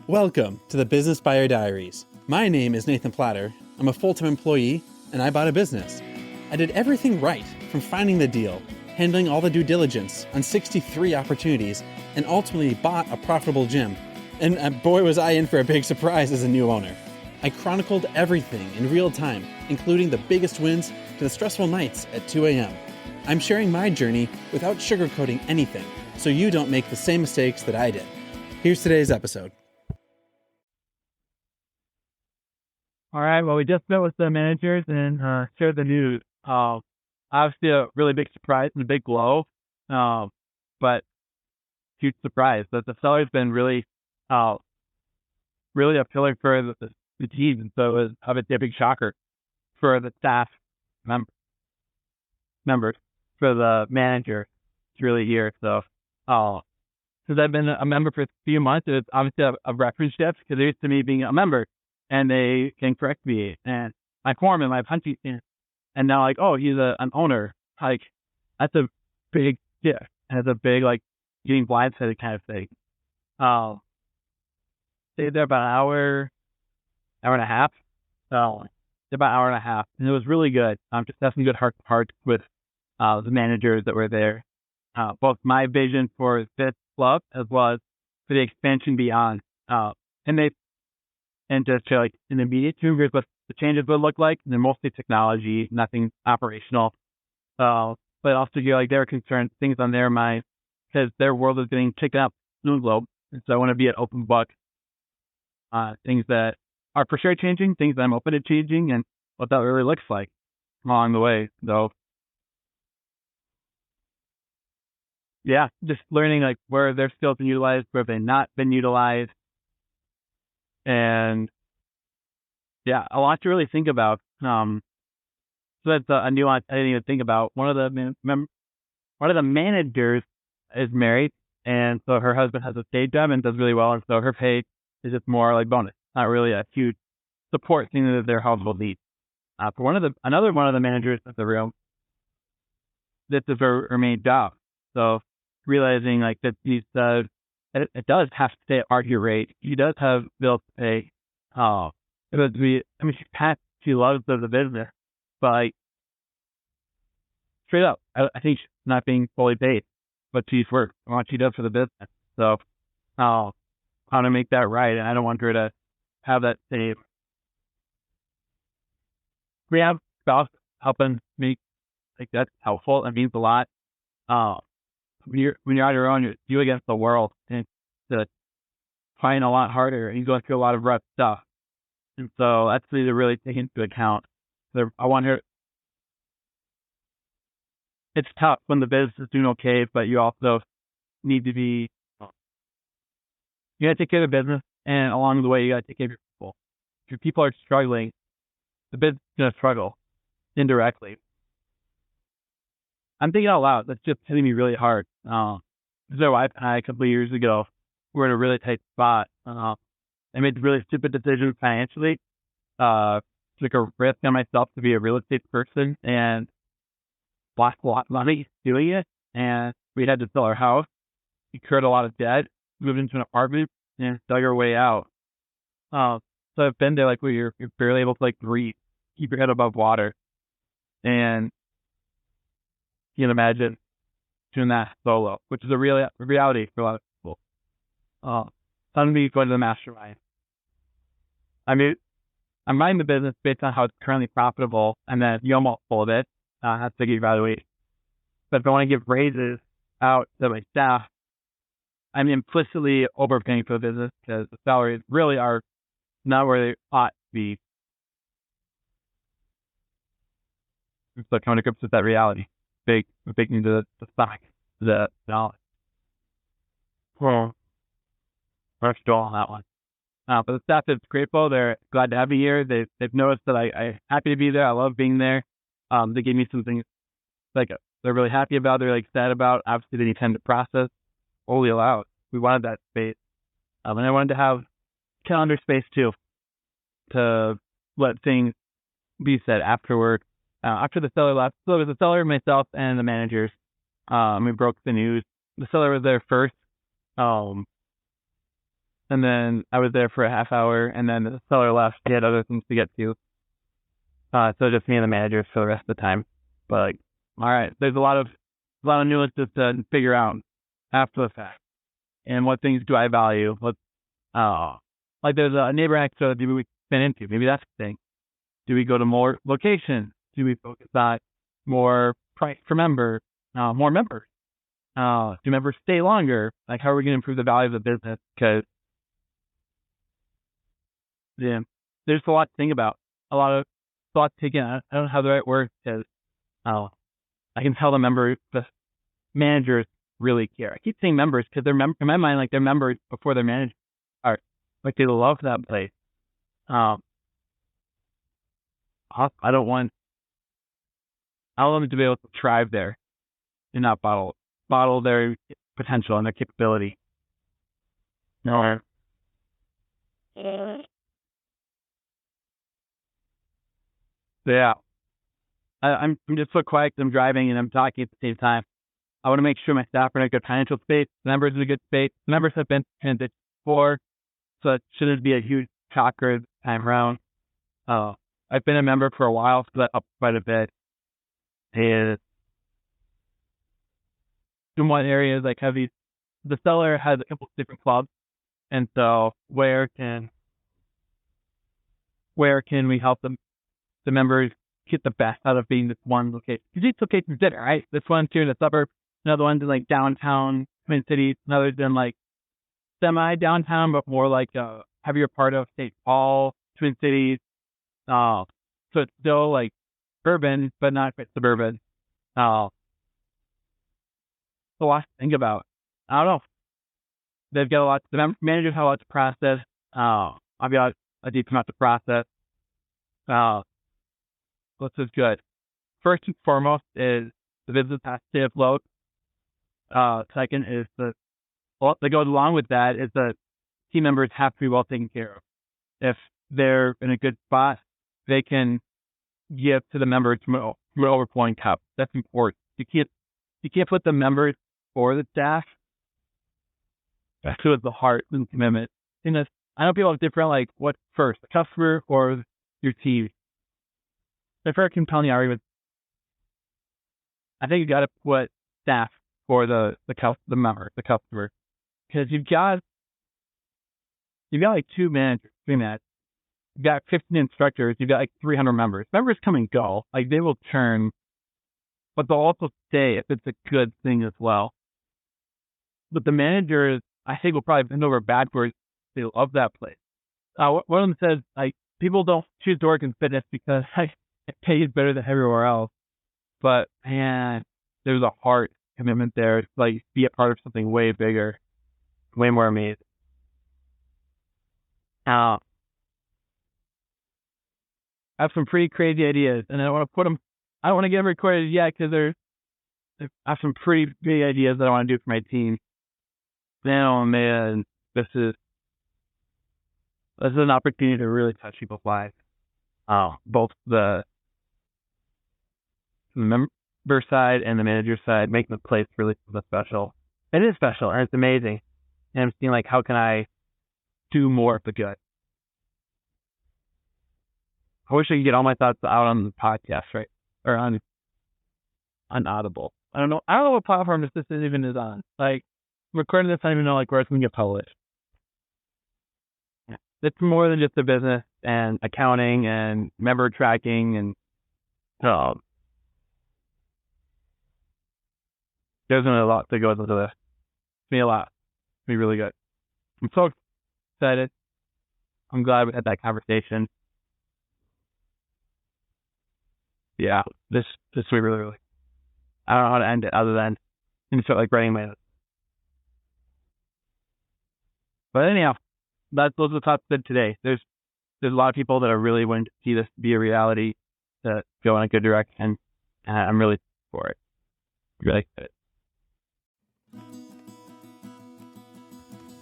Welcome to the Business Buyer Diaries. My name is Nathan Platter. I'm a full-time employee, and I bought a business. I did everything right, from finding the deal, handling all the due diligence on 63 opportunities, and ultimately bought a profitable gym. And boy, was I in for a big surprise as a new owner. I chronicled everything in real time, including the biggest wins to the stressful nights at 2 a.m. I'm sharing my journey without sugarcoating anything, so you don't make the same mistakes that I did. Here's today's episode. All right. Well, we just met with the managers and shared the news. Obviously, a really big surprise and a big blow, but huge surprise that the seller's been really a pillar for the team, and so it was obviously a big shocker for the staff members, for the manager to really hear. So, since I've been a member for a few months, it's obviously a reference shift because they're used to me being a member. And they can correct me, and my foreman, my punchy, and now like, oh, he's an owner. Like, that's a big shift, and it's a big like getting blindsided kind of thing. Stayed there about an hour and a half. So about an hour and a half, and it was really good. Just had some good heart to heart with the managers that were there. Both my vision for this club as well as for the expansion beyond. And just to like in the immediate term, here's what the changes would look like. And they're mostly technology, nothing operational. But also, they're concerned, things on their mind, because their world is getting taken up in the globe. And so I want to be an open book. Things that are for sure changing, things that I'm open to changing, and what that really looks like along the way. So, yeah, just learning like where their skills been utilized, where they've not been utilized. And yeah, a lot to really think about. So that's a nuance I didn't even think about. One of the managers is married, and so her husband has a stage job and does really well, and so her pay is just more like bonus, not really a huge support thing that their household needs. For another one of the managers in the room, this is her main job. So realizing like that she said it does have to stay at market rate. She does have bills to pay. She loves the business, but like, straight up, I think she's not being fully paid, but she's worked what she does for the business. So, how to make that right, and I don't want her to have that same. We have spouse helping me, like that's helpful. It means a lot. When you're on your own, you're against the world, and it's trying a lot harder, and you're going through a lot of rough stuff. And so that's something to really take into account. I want her. It's tough when the business is doing okay, but you also need to be. You got to take care of the business, and along the way, you got to take care of your people. If your people are struggling, the business is going to struggle indirectly. I'm thinking out loud. That's just hitting me really hard. My wife and I, a couple of years ago, were in a really tight spot. I made really stupid decisions financially. Took a risk on myself to be a real estate person and lost a lot of money doing it. And we had to sell our house, incurred a lot of debt, moved into an apartment, and dug our way out. So I've been there like where you're barely able to like breathe, keep your head above water. And you can imagine doing that solo, which is a real reality for a lot of people. Some of me going to the mastermind. I mean, I'm running the business based on how it's currently profitable, and then you almost full of it. That's a good evaluation. But if I want to give raises out to my staff, I'm implicitly overpaying for the business because the salaries really are not where they ought to be. So coming to grips with that reality, big into the stock, the knowledge. Well, first of all on that one. But the staff is grateful. They're glad to have me here. They've noticed that I'm happy to be there. I love being there. They gave me some things like they're really happy about. They're like sad about. Obviously, they need time to process. Fully allowed. We wanted that space, and I wanted to have calendar space too to let things be said afterward. After the seller left, so it was the seller, myself, and the managers. We broke the news. The seller was there first. And And then I was there for a half hour, and then the seller left. He had other things to get to. So just me and the manager for the rest of the time. But like, all right, there's a lot of nuances to figure out after the fact. And what things do I value? Like there's a neighbor next door that maybe we spin into. Maybe that's the thing. Do we go to more locations? Do we focus on more price per member? More members? Do members stay longer? Like, how are we going to improve the value of the business? Because there's a lot to think about. A lot to take in. I don't have the right word because I can tell the managers really care. I keep saying members because they're in my mind, like they're members before they're managers. Like they love that place. I want them to be able to thrive there and not bottle their potential and their capability. No. Yeah. I'm just so quiet because I'm driving and I'm talking at the same time. I want to make sure my staff are in a good financial space, the members in a good space. The members have been transitioned before, so it shouldn't be a huge shocker this time around. I've been a member for a while, so that up quite a bit. And in one area, like the seller has a couple of different clubs, and so where can we help the members get the best out of being this one location? Because each location is different, right? This one's here in the suburb, another one's in like downtown Twin Cities, another's in like semi-downtown, but more like a heavier part of St. Paul, Twin Cities. So it's still like urban, but not quite suburban. So a lot to think about. I don't know. They've got a lot. The managers have a lot to process. I've got a deep amount to process. This is good. First and foremost is the business has to stay afloat. Second is that goes along with that is that team members have to be well taken care of. If they're in a good spot, they can give to the members from an overflowing cup. That's important. You can't put the members or the staff. That's with the heart and commitment. And I know people have different, like, what's first, the customer or your team? If I can tell the argument, I think you got to put staff for the member, the customer, because you've got like two managers doing that. You've got 15 instructors. You've got like 300 members. Members come and go. Like they will churn, but they'll also stay if it's a good thing as well. But the managers, I think, will probably bend over backwards. They love that place. One of them says, like, people don't choose to work in fitness because it pays better than everywhere else. But man, there's a heart commitment there. Like, be a part of something way bigger, way more amazing. I have some pretty crazy ideas, and I don't want to put them. I don't want to get them recorded yet because I have some pretty big ideas that I want to do for my team. Man, this is an opportunity to really touch people's lives. Both the member side and the manager side, making the place really special. It is special and it's amazing. And I'm seeing, like, how can I do more of the good? I wish I could get all my thoughts out on the podcast, right? Or on Audible. I don't know what platform this even is on. Like, recording this, I don't even know, like, where it's going to get published. It's more than just a business and accounting and member tracking and there's a lot that goes into this. It's me a lot. It's me really good. I'm so excited. I'm glad we had that conversation. Yeah, this we really. I don't know how to end it other than I felt like writing my notes. But anyhow, those are the thoughts of today. There's a lot of people that are really wanting to see this be a reality, to go in a good direction, and I'm really for it. Really excited.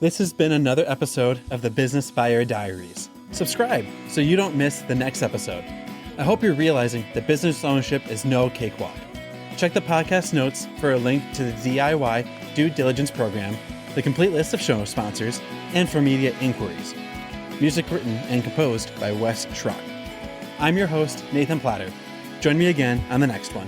This has been another episode of the Business Buyer Diaries. Subscribe so you don't miss the next episode. I hope you're realizing that business ownership is no cakewalk. Check the podcast notes for a link to the DIY due diligence program, the complete list of show sponsors, and for media inquiries. Music written and composed by Wes Schrock. I'm your host, Nathan Platter. Join me again on the next one.